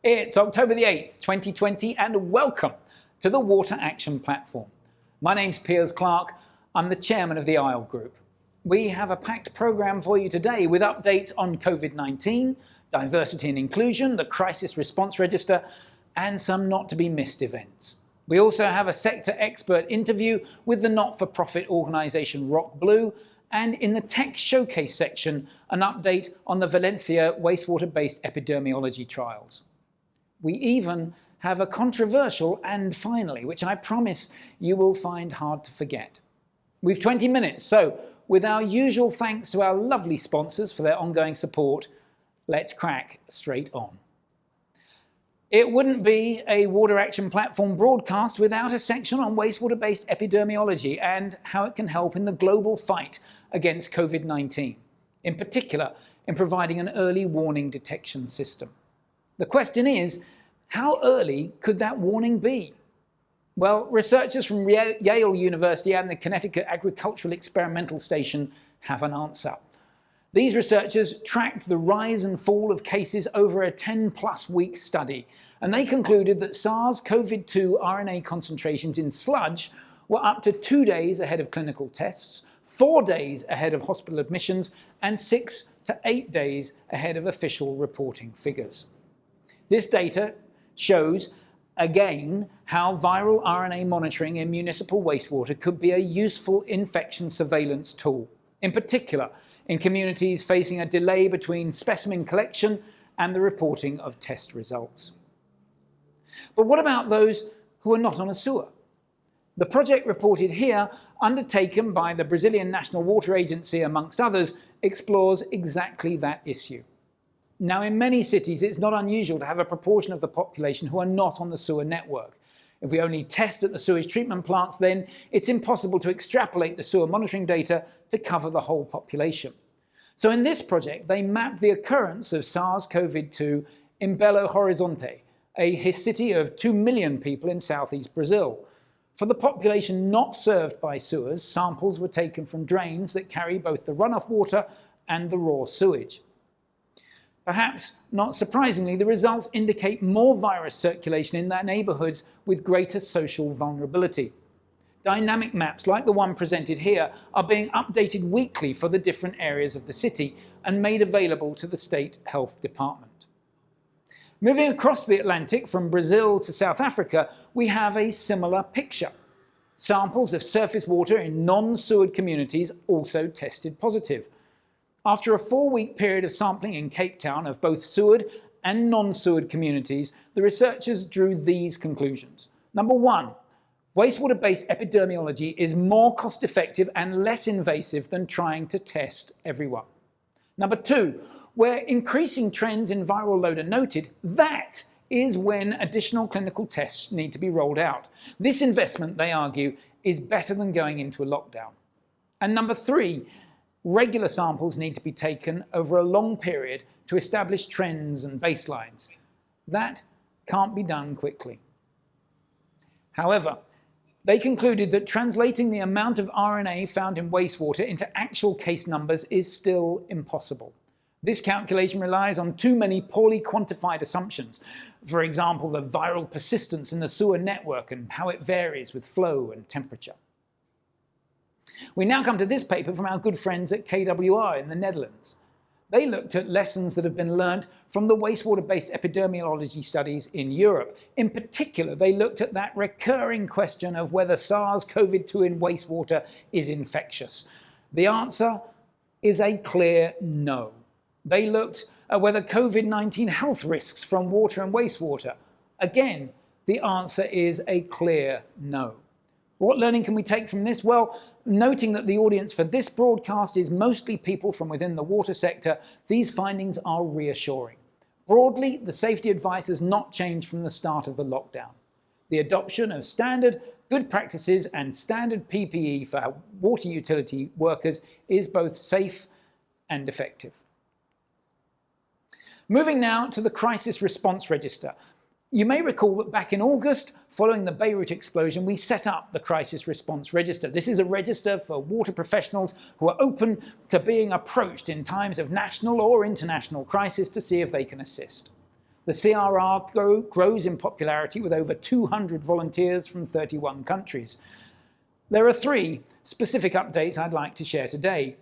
It's October the 8th, 2020, and welcome to the Water Action Platform. My name's Piers Clark. I'm the chairman of the ISLE Group. We have a packed programme for you today with updates on COVID-19, diversity and inclusion, the Crisis Response Register, and some not-to-be-missed events. We also have a sector expert interview with the not-for-profit organisation Rock Blue, and in the Tech Showcase section, an update on the Valencia Wastewater-Based Epidemiology trials. We even have a controversial and finally, which I promise you will find hard to forget. We've 20 minutes, so with our usual thanks to our lovely sponsors for their ongoing support, let's crack straight on. It wouldn't be a Water Action Platform broadcast without a section on wastewater-based epidemiology and how it can help in the global fight against COVID-19, in particular in providing an early warning detection system. The question is, how early could that warning be? Well, researchers from Yale University and the Connecticut Agricultural Experimental Station have an answer. These researchers tracked the rise and fall of cases over a 10-plus week study, and they concluded that SARS-CoV-2 RNA concentrations in sludge were up to 2 days ahead of clinical tests, 4 days ahead of hospital admissions, and 6 to 8 days ahead of official reporting figures. This data shows, again, how viral RNA monitoring in municipal wastewater could be a useful infection surveillance tool, in particular in communities facing a delay between specimen collection and the reporting of test results. But what about those who are not on a sewer? The project reported here, undertaken by the Brazilian National Water Agency amongst others, explores exactly that issue. Now, in many cities, it's not unusual to have a proportion of the population who are not on the sewer network. If we only test at the sewage treatment plants, then it's impossible to extrapolate the sewer monitoring data to cover the whole population. So in this project, they mapped the occurrence of SARS-CoV-2 in Belo Horizonte, a city of 2 million people in southeast Brazil. For the population not served by sewers, samples were taken from drains that carry both the runoff water and the raw sewage. Perhaps not surprisingly, the results indicate more virus circulation in their neighbourhoods with greater social vulnerability. Dynamic maps like the one presented here are being updated weekly for the different areas of the city and made available to the state health department. Moving across the Atlantic from Brazil to South Africa, we have a similar picture. Samples of surface water in non-sewered communities also tested positive. After a 4-week period of sampling in Cape Town of both sewered and non-sewered communities, the researchers drew these conclusions. Number one, wastewater-based epidemiology is more cost-effective and less invasive than trying to test everyone. Number two, where increasing trends in viral load are noted, that is when additional clinical tests need to be rolled out. This investment, they argue, is better than going into a lockdown. And number three, regular samples need to be taken over a long period to establish trends and baselines. That can't be done quickly. However, they concluded that translating the amount of RNA found in wastewater into actual case numbers is still impossible. This calculation relies on too many poorly quantified assumptions. For example, the viral persistence in the sewer network and how it varies with flow and temperature. We now come to this paper from our good friends at KWR in the Netherlands. They looked at lessons that have been learned from the wastewater-based epidemiology studies in Europe. In particular, they looked at that recurring question of whether SARS-CoV-2 in wastewater is infectious. The answer is a clear no. They looked at whether COVID-19 health risks from water and wastewater. Again, the answer is a clear no. What learning can we take from this? Well, noting that the audience for this broadcast is mostly people from within the water sector, these findings are reassuring. Broadly, the safety advice has not changed from the start of the lockdown. The adoption of standard good practices and standard PPE for water utility workers is both safe and effective. Moving now to the Crisis Response Register. You may recall that back in August, following the Beirut explosion, we set up the Crisis Response Register. This is a register for water professionals who are open to being approached in times of national or international crisis to see if they can assist. The CRR grows in popularity with over 200 volunteers from 31 countries. There are 3 specific updates I'd like to share today.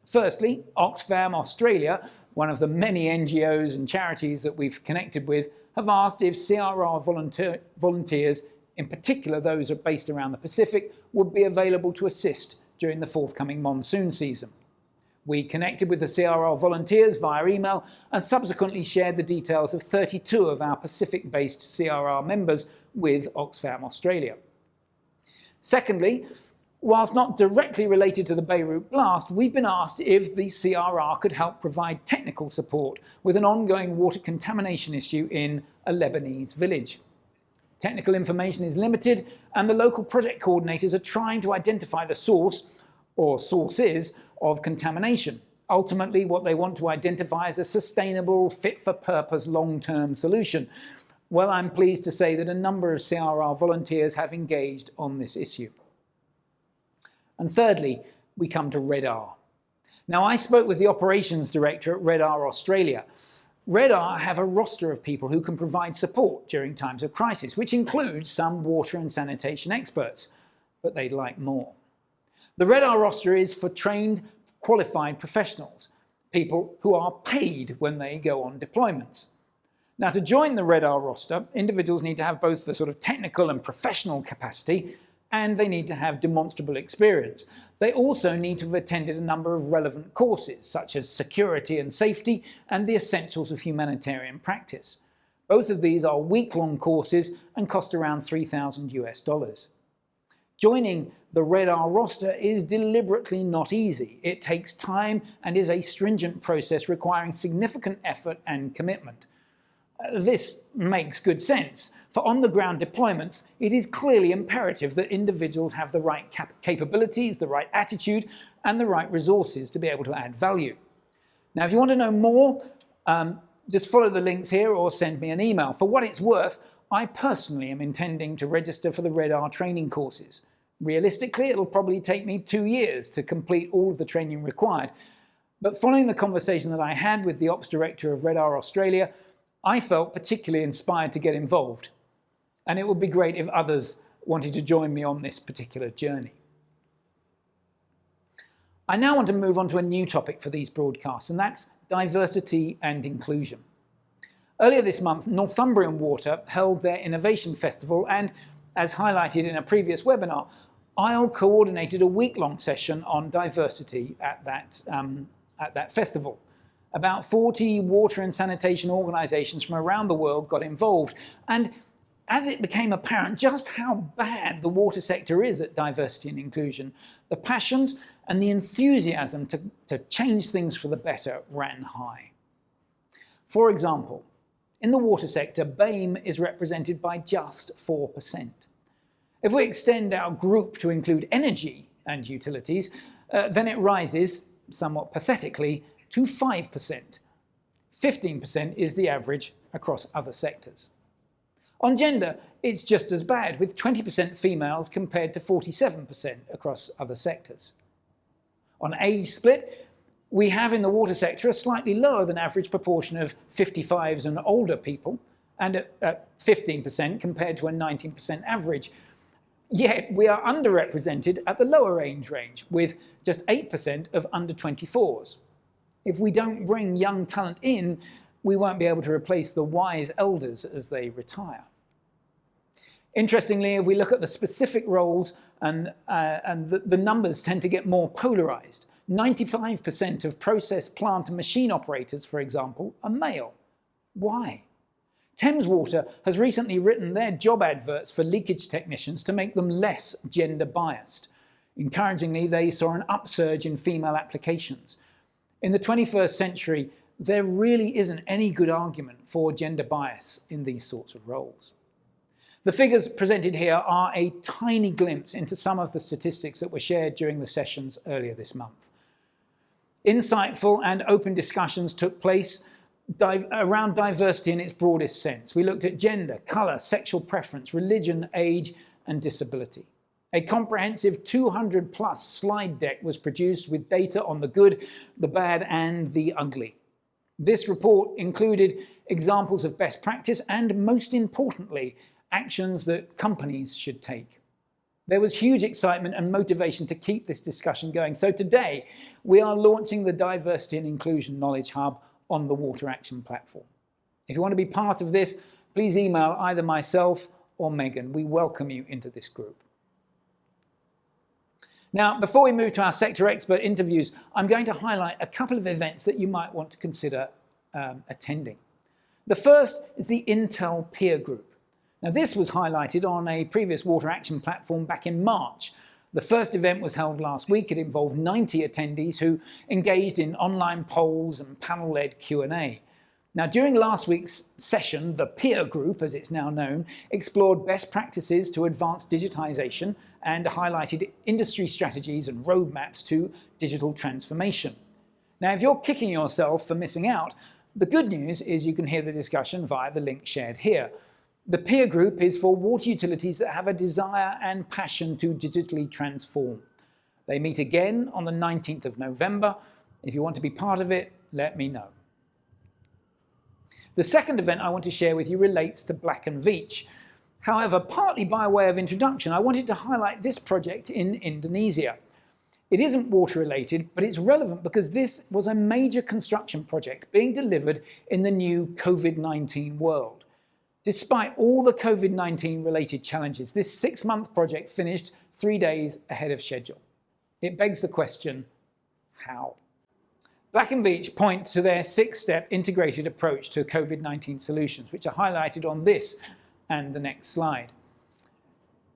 Firstly, Oxfam Australia, one of the many NGOs and charities that we've connected with, have asked if CRR volunteers, in particular those based around the Pacific, would be available to assist during the forthcoming monsoon season. We connected with the CRR volunteers via email and subsequently shared the details of 32 of our Pacific-based CRR members with Oxfam Australia. Secondly, whilst not directly related to the Beirut blast, we've been asked if the CRR could help provide technical support with an ongoing water contamination issue in a Lebanese village. Technical information is limited, and the local project coordinators are trying to identify the source or sources of contamination. Ultimately, what they want to identify is a sustainable, fit-for-purpose, long-term solution. Well, I'm pleased to say that a number of CRR volunteers have engaged on this issue. And thirdly, we come to REDR. Now, I spoke with the operations director at REDR Australia. REDR have a roster of people who can provide support during times of crisis, which includes some water and sanitation experts, but they'd like more. The REDR roster is for trained, qualified professionals, people who are paid when they go on deployments. Now, to join the REDR roster, individuals need to have both the sort of technical and professional capacity, and they need to have demonstrable experience. They also need to have attended a number of relevant courses, such as security and safety and the essentials of humanitarian practice. Both of these are week-long courses and cost around $3,000 US. Joining the REDR roster is deliberately not easy. It takes time and is a stringent process requiring significant effort and commitment. This makes good sense. For on-the-ground deployments, it is clearly imperative that individuals have the right capabilities, the right attitude, and the right resources to be able to add value. Now, if you want to know more, just follow the links here or send me an email. For what it's worth, I personally am intending to register for the REDR training courses. Realistically, it'll probably take me 2 years to complete all of the training required. But following the conversation that I had with the Ops Director of REDR Australia, I felt particularly inspired to get involved. And it would be great if others wanted to join me on this particular journey. I now want to move on to a new topic for these broadcasts, and that's diversity and inclusion. Earlier this month, Northumbrian Water held their Innovation Festival, and as highlighted in a previous webinar, ISLE coordinated a week-long session on diversity at that festival. About 40 water and sanitation organisations from around the world got involved, and as it became apparent just how bad the water sector is at diversity and inclusion, the passions and the enthusiasm to change things for the better ran high. For example, in the water sector, BAME is represented by just 4%. If we extend our group to include energy and utilities, then it rises, somewhat pathetically, to 5%. 15% is the average across other sectors. On gender, it's just as bad, with 20% females compared to 47% across other sectors. On age split, we have in the water sector a slightly lower than average proportion of 55s and older people, and at 15% compared to a 19% average. Yet we are underrepresented at the lower age range, with just 8% of under 24s. If we don't bring young talent in, we won't be able to replace the wise elders as they retire. Interestingly, if we look at the specific roles, and the numbers tend to get more polarized. 95% of process, plant and machine operators, for example, are male. Why? Thames Water has recently written their job adverts for leakage technicians to make them less gender biased. Encouragingly, they saw an upsurge in female applications. In the 21st century, there really isn't any good argument for gender bias in these sorts of roles. The figures presented here are a tiny glimpse into some of the statistics that were shared during the sessions earlier this month. Insightful and open discussions took place around diversity in its broadest sense. We looked at gender, colour, sexual preference, religion, age, and disability. A comprehensive 200-plus slide deck was produced with data on the good, the bad, and the ugly. This report included examples of best practice and, most importantly, actions that companies should take. There was huge excitement and motivation to keep this discussion going. So today, we are launching the Diversity and Inclusion Knowledge Hub on the Water Action platform. If you want to be part of this, please email either myself or Megan. We welcome you into this group. Now, before we move to our sector expert interviews, I'm going to highlight a couple of events that you might want to consider attending. The first is the Intel Peer Group. Now, this was highlighted on a previous Water Action platform back in March. The first event was held last week. It involved 90 attendees who engaged in online polls and panel-led Q&A. Now, during last week's session, the peer group, as it's now known, explored best practices to advance digitization and highlighted industry strategies and roadmaps to digital transformation. Now, if you're kicking yourself for missing out, the good news is you can hear the discussion via the link shared here. The peer group is for water utilities that have a desire and passion to digitally transform. They meet again on the 19th of November. If you want to be part of it, let me know. The second event I want to share with you relates to Black & Veatch. However, partly by way of introduction, I wanted to highlight this project in Indonesia. It isn't water related, but it's relevant because this was a major construction project being delivered in the new COVID-19 world. Despite all the COVID-19 related challenges, this 6-month project finished 3 days ahead of schedule. It begs the question, how? Black & Veatch point to their 6-step integrated approach to COVID-19 solutions, which are highlighted on this and the next slide.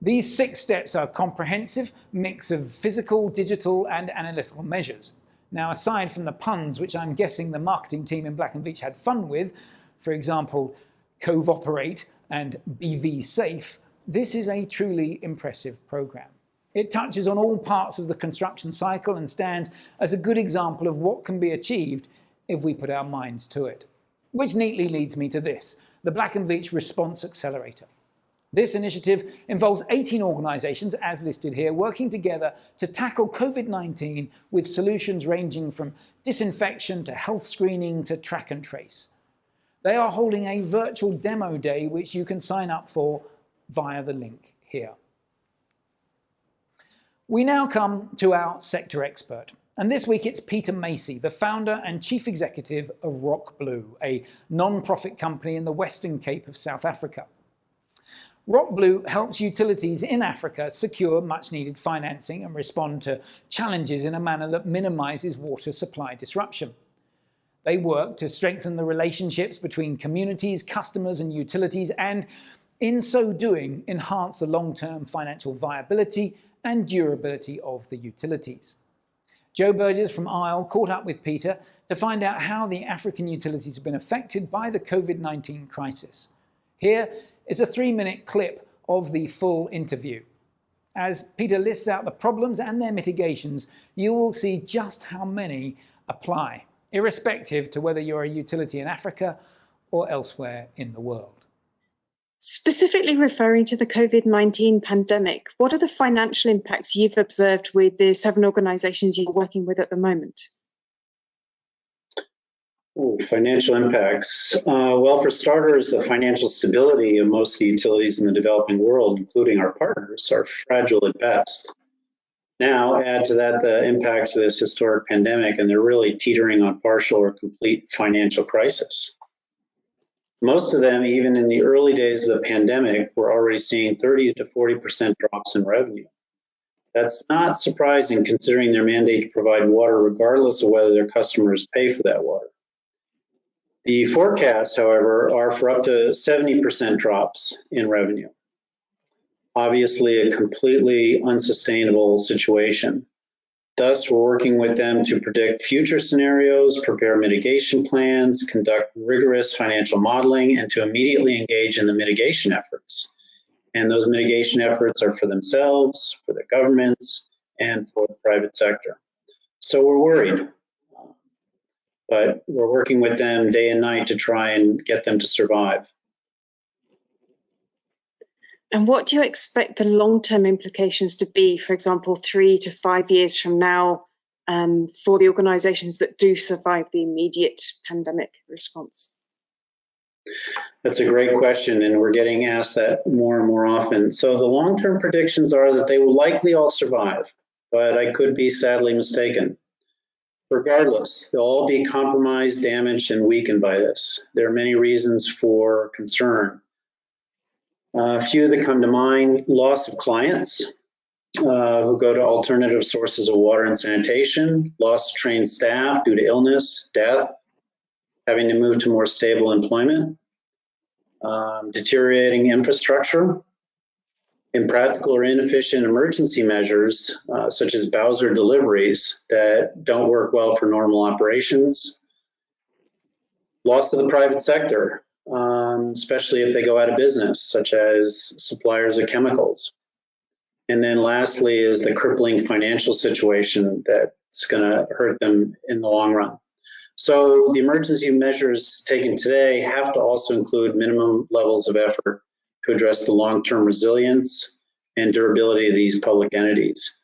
These 6 steps are a comprehensive mix of physical, digital, and analytical measures. Now, aside from the puns, which I'm guessing the marketing team in Black & Veatch had fun with, for example, Cove-Operate and BV Safe, this is a truly impressive program. It touches on all parts of the construction cycle and stands as a good example of what can be achieved if we put our minds to it. Which neatly leads me to this, the Black & Veatch Response Accelerator. This initiative involves 18 organizations, as listed here, working together to tackle COVID-19 with solutions ranging from disinfection to health screening to track and trace. They are holding a virtual demo day which you can sign up for via the link here. We now come to our sector expert, and this week it's Peter Macy, the founder and chief executive of Rock Blue, a non-profit company in the Western Cape of South Africa. Rock Blue helps utilities in Africa secure much-needed financing and respond to challenges in a manner that minimizes water supply disruption. They work to strengthen the relationships between communities, customers, and utilities, and in so doing, enhance the long-term financial viability and durability of the utilities. Joe Burgess from ISLE caught up with Peter to find out how the African utilities have been affected by the COVID-19 crisis. Here is a 3-minute clip of the full interview. As Peter lists out the problems and their mitigations, you will see just how many apply, irrespective to whether you're a utility in Africa or elsewhere in the world. Specifically referring to the COVID-19 pandemic, what are the financial impacts you've observed with the 7 organizations you're working with at the moment? Financial impacts. Well, for starters, the financial stability of most of the utilities in the developing world, including our partners, are fragile at best. Now, add to that the impacts of this historic pandemic, and they're really teetering on partial or complete financial crisis. Most of them, even in the early days of the pandemic, were already seeing 30 to 40% drops in revenue. That's not surprising considering their mandate to provide water regardless of whether their customers pay for that water. The forecasts, however, are for up to 70% drops in revenue. Obviously, a completely unsustainable situation. Thus, we're working with them to predict future scenarios, prepare mitigation plans, conduct rigorous financial modeling, and to immediately engage in the mitigation efforts. And those mitigation efforts are for themselves, for the governments, and for the private sector. So we're worried, but we're working with them day and night to try and get them to survive. And what do you expect the long-term implications to be, for example, 3 to 5 years from now, for the organisations that do survive the immediate pandemic response? That's a great question, and we're getting asked that more and more often. So the long-term predictions are that they will likely all survive, but I could be sadly mistaken. Regardless, they'll all be compromised, damaged, and weakened by this. There are many reasons for concern. A few that come to mind: loss of clients who go to alternative sources of water and sanitation, loss of trained staff due to illness, death, having to move to more stable employment, deteriorating infrastructure, impractical or inefficient emergency measures, such as Bowser deliveries that don't work well for normal operations, loss of the private sector, especially if they go out of business, such as suppliers of chemicals. And then lastly is the crippling financial situation that's going to hurt them in the long run. So the emergency measures taken today have to also include minimum levels of effort to address the long-term resilience and durability of these public entities.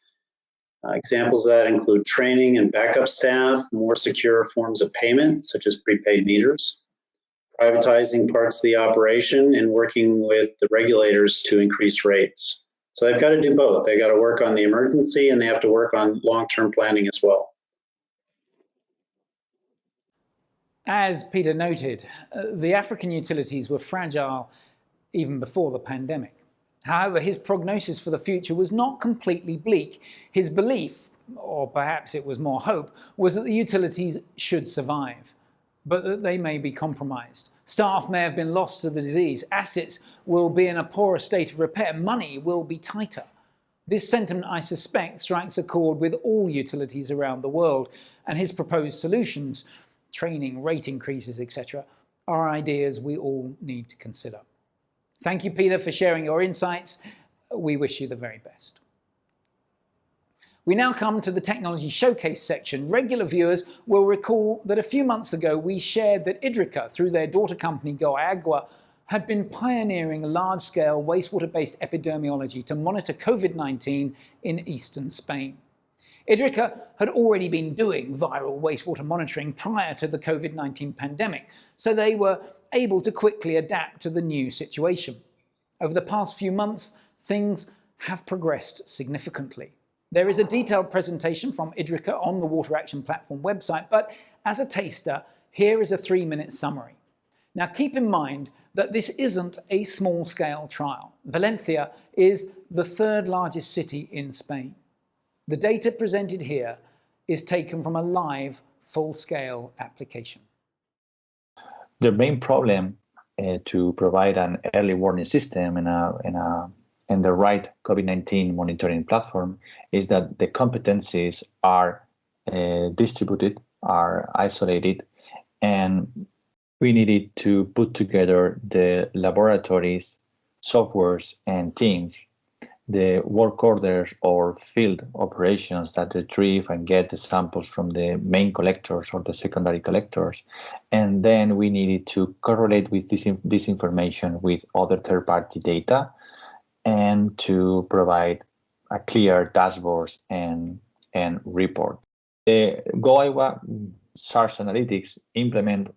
Examples of that include training and backup staff, more secure forms of payment, such as prepaid meters, privatizing parts of the operation, and working with the regulators to increase rates. So they've got to do both. They've got to work on the emergency, and they have to work on long-term planning as well. As Peter noted, the African utilities were fragile even before the pandemic. However, his prognosis for the future was not completely bleak. His belief, or perhaps it was more hope, was that the utilities should survive, but that they may be compromised. Staff may have been lost to the disease. Assets will be in a poorer state of repair. Money will be tighter. This sentiment, I suspect, strikes a chord with all utilities around the world, and his proposed solutions, training, rate increases, etc., are ideas we all need to consider. Thank you, Peter, for sharing your insights. We wish you the very best. We now come to the technology showcase section. Regular viewers will recall that a few months ago we shared that Idrica, through their daughter company Go Aigua, had been pioneering large-scale wastewater-based epidemiology to monitor COVID-19 in eastern Spain. Idrica had already been doing viral wastewater monitoring prior to the COVID-19 pandemic, so they were able to quickly adapt to the new situation. Over the past few months, things have progressed significantly. There is a detailed presentation from Idrica on the Water Action Platform website, but as a taster, here is a 3-minute summary. Now keep in mind that this isn't a small-scale trial. Valencia is the 3rd largest city in Spain. The data presented here is taken from a live, full-scale application. The main problem to provide an early warning system and the right COVID-19 monitoring platform is that the competencies are distributed, are isolated, and we needed to put together the laboratories, softwares, and teams, the work orders or field operations that retrieve and get the samples from the main collectors or the secondary collectors. And then we needed to correlate with this information with other third-party data and to provide a clear dashboards and report. The GoAigua SARS Analytics implement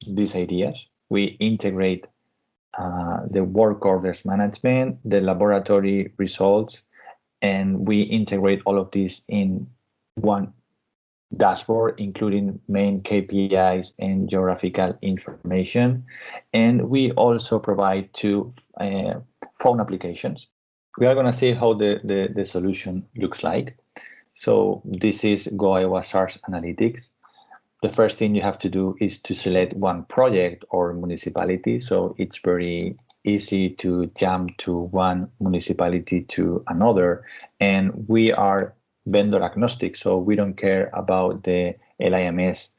these ideas. We integrate the work orders management, the laboratory results, and we integrate all of this in one dashboard, including main KPIs and geographical information. And we also provide 2 phone applications. We are going to see how the solution looks like. So this is GoAigua SARS Analytics. The first thing you have to do is to select one project or municipality. So it's very easy to jump to one municipality to another. And we are vendor agnostic, so we don't care about the LIMS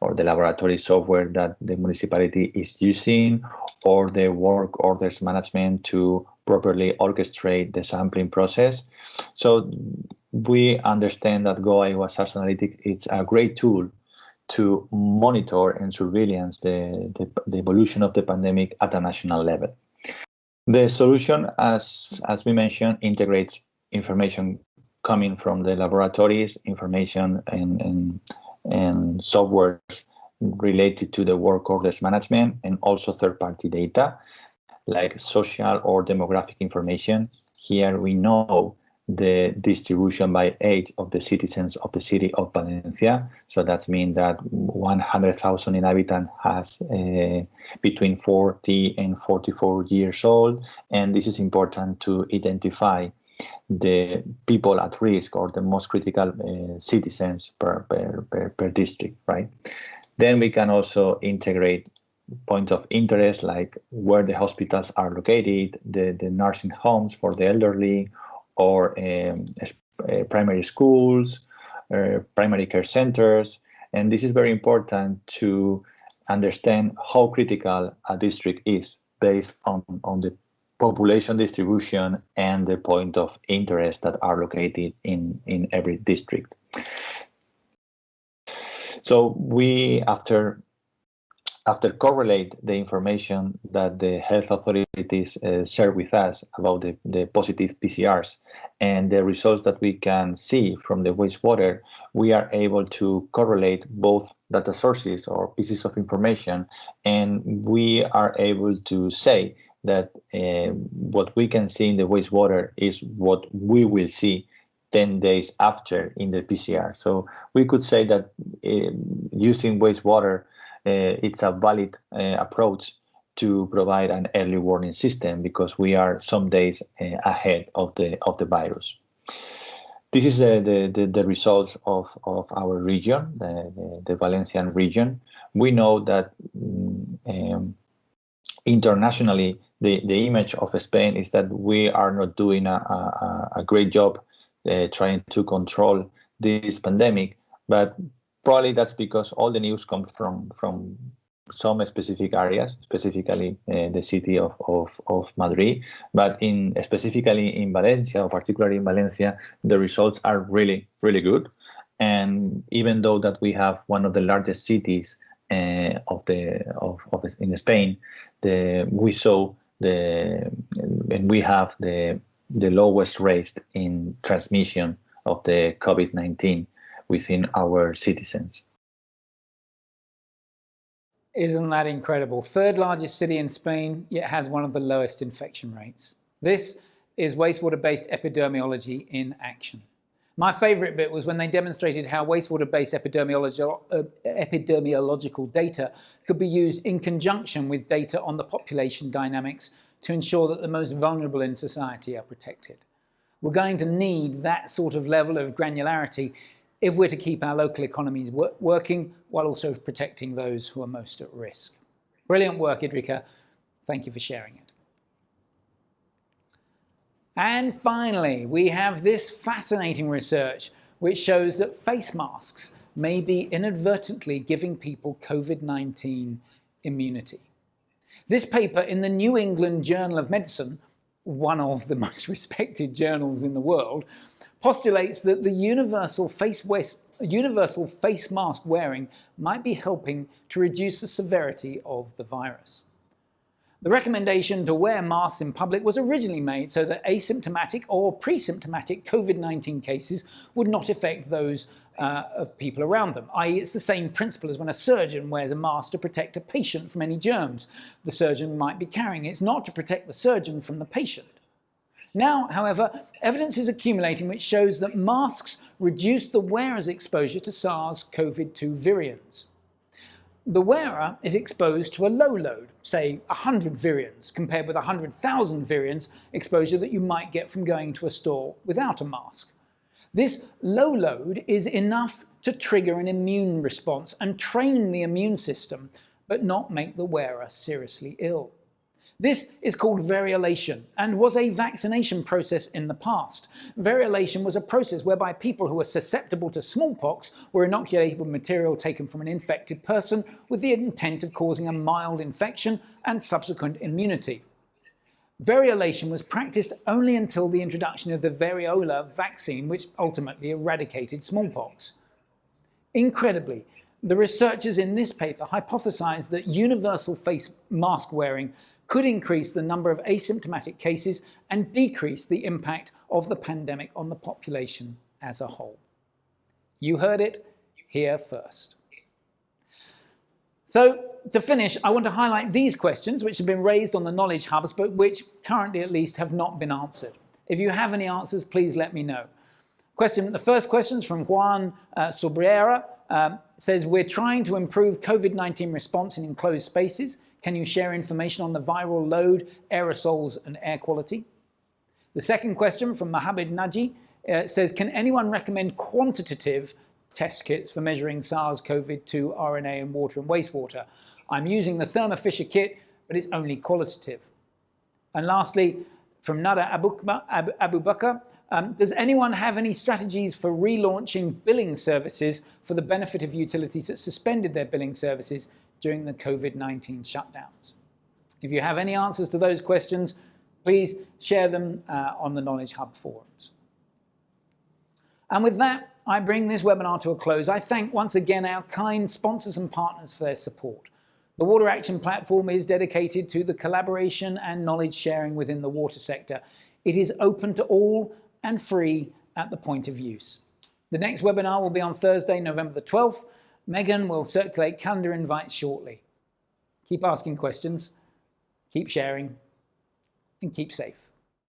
or the laboratory software that the municipality is using or the work orders management to properly orchestrate the sampling process. So we understand that GoAigua SARS Analytics is a great tool to monitor and surveillance the evolution of the pandemic at a national level. The solution, as we mentioned, integrates information coming from the laboratories, information and software related to the work orders management, and also third-party data like social or demographic information. Here we know the distribution by age of the citizens of the city of Valencia. So that means that 100,000 inhabitants has between 40 and 44 years old. And this is important to identify the people at risk or the most critical citizens per district, right? Then we can also integrate points of interest like where the hospitals are located, the nursing homes for the elderly, or primary schools, primary care centers. And this is very important to understand how critical a district is based on the population distribution and the point of interest that are located in every district. So we, after correlate the information that the health authorities share with us about the positive PCRs and the results that we can see from the wastewater, we are able to correlate both data sources or pieces of information, and we are able to say that what we can see in the wastewater is what we will see 10 days after in the PCR. So we could say that using wastewater, it's a valid approach to provide an early warning system because we are some days ahead of the virus. This is the results of our region, the Valencian region. We know that internationally, the image of Spain is that we are not doing a great job trying to control this pandemic, but probably that's because all the news comes from some specific areas, specifically the city of Madrid, but specifically in Valencia, or particularly in Valencia, the results are really, really good. And even though that we have one of the largest cities in Spain, we have the lowest rate in transmission of the COVID-19 within our citizens. Isn't that incredible? Third largest city in Spain, yet has one of the lowest infection rates. This is wastewater-based epidemiology in action. My favorite bit was when they demonstrated how wastewater-based epidemiological data could be used in conjunction with data on the population dynamics to ensure that the most vulnerable in society are protected. We're going to need that sort of level of granularity if we're to keep our local economies working while also protecting those who are most at risk. Brilliant work, Idrica. Thank you for sharing it. And finally, we have this fascinating research which shows that face masks may be inadvertently giving people COVID-19 immunity. This paper in the New England Journal of Medicine, one of the most respected journals in the world, postulates that the universal face mask wearing might be helping to reduce the severity of the virus. The recommendation to wear masks in public was originally made so that asymptomatic or pre-symptomatic COVID-19 cases would not affect those of people around them, i.e. it's the same principle as when a surgeon wears a mask to protect a patient from any germs the surgeon might be carrying. It's not to protect the surgeon from the patient. Now, however, evidence is accumulating which shows that masks reduce the wearer's exposure to SARS-CoV-2 virions. The wearer is exposed to a low load, say 100 virions, compared with 100,000 virions exposure that you might get from going to a store without a mask. This low load is enough to trigger an immune response and train the immune system, but not make the wearer seriously ill. This is called variolation and was a vaccination process in the past. Variolation was a process whereby people who were susceptible to smallpox were inoculated with material taken from an infected person with the intent of causing a mild infection and subsequent immunity. Variolation was practiced only until the introduction of the variola vaccine, which ultimately eradicated smallpox. Incredibly, the researchers in this paper hypothesized that universal face mask wearing could increase the number of asymptomatic cases and decrease the impact of the pandemic on the population as a whole. You heard it here first. So to finish, I want to highlight these questions which have been raised on the Knowledge Hubs, but which currently at least have not been answered. If you have any answers, please let me know. The first question is from Juan Sobrera. Says, we're trying to improve COVID-19 response in enclosed spaces. Can you share information on the viral load, aerosols, and air quality? The second question from Mohammed Naji says, can anyone recommend quantitative test kits for measuring SARS-CoV-2 RNA in water and wastewater? I'm using the Thermo Fisher kit, but it's only qualitative. And lastly, from Nada Abu Bakr, does anyone have any strategies for relaunching billing services for the benefit of utilities that suspended their billing services during the COVID-19 shutdowns? If you have any answers to those questions, please share them on the Knowledge Hub forums. And with that, I bring this webinar to a close. I thank once again our kind sponsors and partners for their support. The Water Action Platform is dedicated to the collaboration and knowledge sharing within the water sector. It is open to all and free at the point of use. The next webinar will be on Thursday, November the 12th. Megan will circulate calendar invites shortly. Keep asking questions, keep sharing, and keep safe.